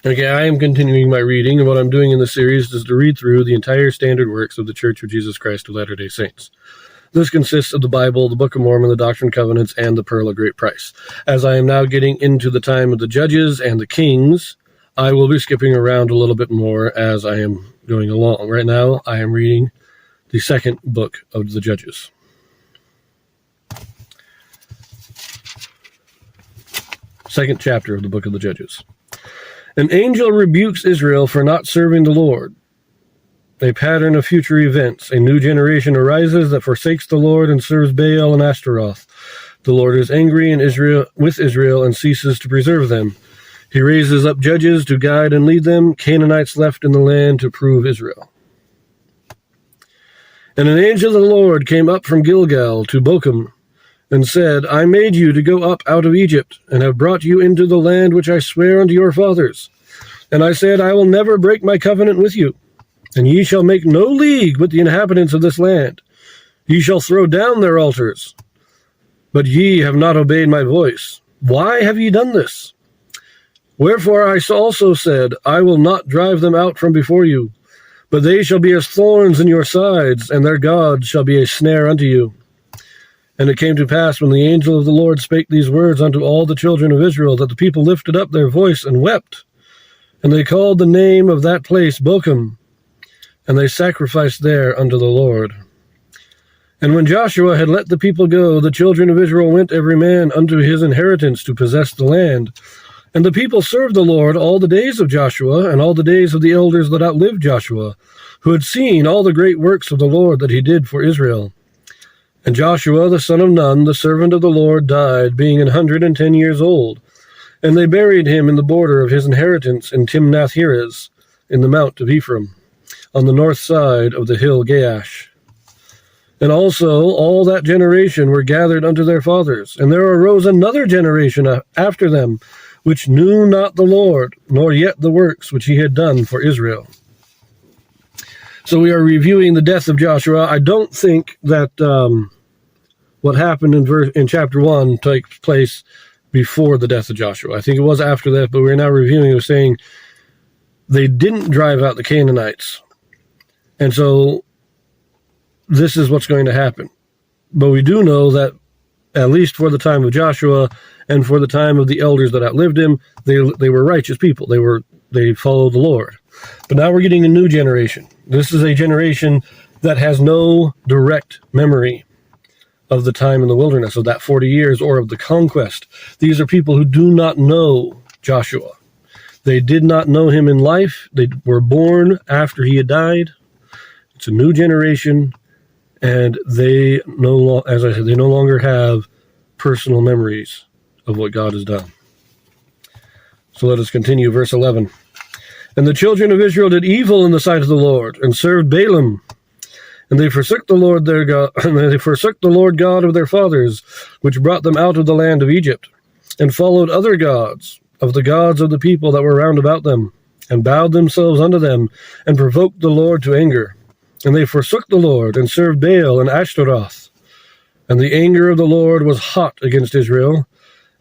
Okay, I am continuing my reading, and what I'm doing in this series is to read through the entire standard works of the Church of Jesus Christ of Latter-day Saints. This consists of the Bible, the Book of Mormon, the Doctrine and Covenants, and the Pearl of Great Price. As I am now getting into the time of the Judges and the Kings, I will be skipping around a little bit more as I am going along. Right now, I am reading the second book of the Judges. Second chapter of the book of the Judges. An angel rebukes Israel for not serving the Lord. A pattern of future events. A new generation arises that forsakes the Lord and serves Baal and Ashtaroth. The Lord is angry with Israel and ceases to preserve them. He raises up judges to guide and lead them, Canaanites left in the land to prove Israel. And an angel of the Lord came up from Gilgal to Bochum, and said, I made you to go up out of Egypt, and have brought you into the land which I swear unto your fathers. And I said, I will never break my covenant with you, and ye shall make no league with the inhabitants of this land. Ye shall throw down their altars. But ye have not obeyed my voice. Why have ye done this? Wherefore I also said, I will not drive them out from before you, but they shall be as thorns in your sides, and their gods shall be a snare unto you. And it came to pass, when the angel of the Lord spake these words unto all the children of Israel, that the people lifted up their voice and wept. And they called the name of that place Bochum, and they sacrificed there unto the Lord. And when Joshua had let the people go, the children of Israel went every man unto his inheritance to possess the land. And the people served the Lord all the days of Joshua, and all the days of the elders that outlived Joshua, who had seen all the great works of the Lord that he did for Israel. And Joshua the son of Nun, the servant of the Lord, died, being 110 years old. And they buried him in the border of his inheritance in Timnath-Heres, in the mount of Ephraim, on the north side of the hill Gaash. And also all that generation were gathered unto their fathers. And there arose another generation after them, which knew not the Lord, nor yet the works which he had done for Israel. So we are reviewing the death of Joshua. I don't think that what happened in chapter 1 takes place before the death of Joshua. I think it was after that, but we're now reviewing it, saying they didn't drive out the Canaanites. And so this is what's going to happen. But we do know that at least for the time of Joshua and for the time of the elders that outlived him, they were righteous people. They followed the Lord. But now we're getting a new generation. This is a generation that has no direct memory of the time in the wilderness, of that 40 years, or of the conquest. These are people who do not know Joshua. They did not know him in life. They were born after he had died. It's a new generation, and they no longer have personal memories of what God has done. So let us continue, verse 11. And the children of Israel did evil in the sight of the Lord, and served Balaam. And they forsook the Lord their God, and they forsook the Lord God of their fathers, which brought them out of the land of Egypt, and followed other gods, of the gods of the people that were round about them, and bowed themselves unto them, and provoked the Lord to anger. And they forsook the Lord, and served Baal and Ashtaroth. And the anger of the Lord was hot against Israel,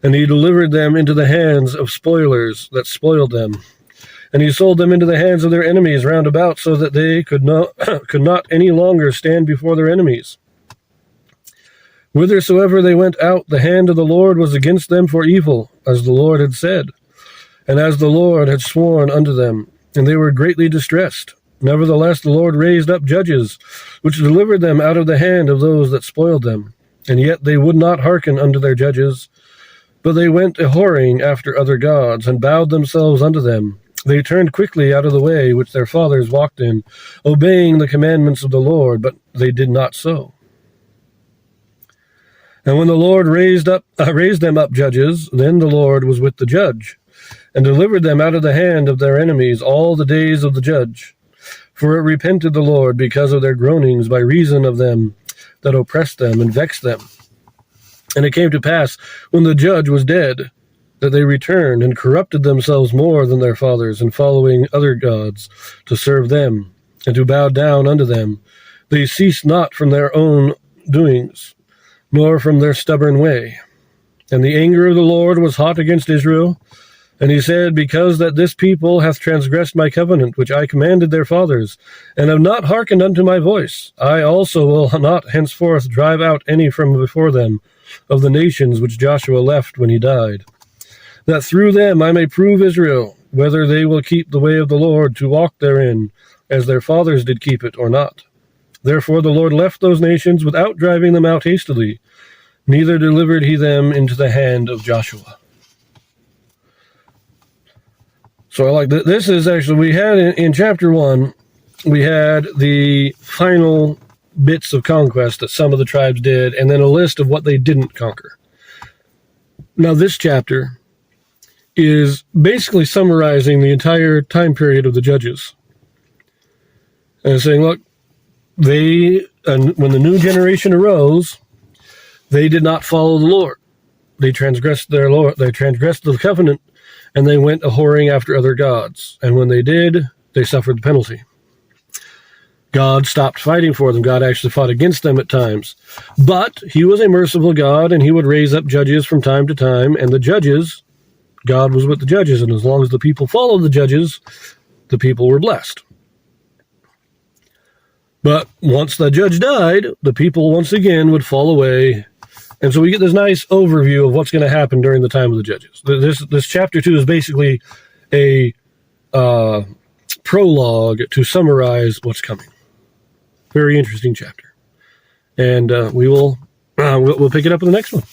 and he delivered them into the hands of spoilers that spoiled them. And he sold them into the hands of their enemies round about, so that they could not any longer stand before their enemies. Whithersoever they went out, the hand of the Lord was against them for evil, as the Lord had said, and as the Lord had sworn unto them, and they were greatly distressed. Nevertheless, the Lord raised up judges, which delivered them out of the hand of those that spoiled them. And yet they would not hearken unto their judges, but they went a-whoring after other gods, and bowed themselves unto them. They turned quickly out of the way which their fathers walked in, obeying the commandments of the Lord, but they did not so. And when the Lord raised them up judges, then the Lord was with the judge, and delivered them out of the hand of their enemies all the days of the judge. For it repented the Lord because of their groanings by reason of them that oppressed them and vexed them. And it came to pass, when the judge was dead, that they returned and corrupted themselves more than their fathers, in following other gods to serve them and to bow down unto them. They ceased not from their own doings, nor from their stubborn way. And the anger of the Lord was hot against Israel, And he said, because that this people hath transgressed my covenant, which I commanded their fathers, and have not hearkened unto my voice, I also will not henceforth drive out any from before them of the nations which Joshua left when he died, that through them I may prove Israel, whether they will keep the way of the Lord to walk therein, as their fathers did keep it, or not. Therefore the Lord left those nations without driving them out hastily, neither delivered he them into the hand of Joshua. So I like this is actually, we had in chapter 1, we had the final bits of conquest that some of the tribes did, and then a list of what they didn't conquer. Now this chapter is basically summarizing the entire time period of the judges. And saying, look, when the new generation arose, they did not follow the Lord. They transgressed their Lord. They transgressed the covenant, and they went a-whoring after other gods. And when they did, they suffered the penalty. God stopped fighting for them. God actually fought against them at times. But he was a merciful God, and he would raise up judges from time to time. And the judges, God was with the judges. And as long as the people followed the judges, the people were blessed. But once the judge died, the people once again would fall away. And so we get this nice overview of what's going to happen during the time of the judges. This chapter 2 is basically a prologue to summarize what's coming. Very interesting chapter. And we'll pick it up in the next one.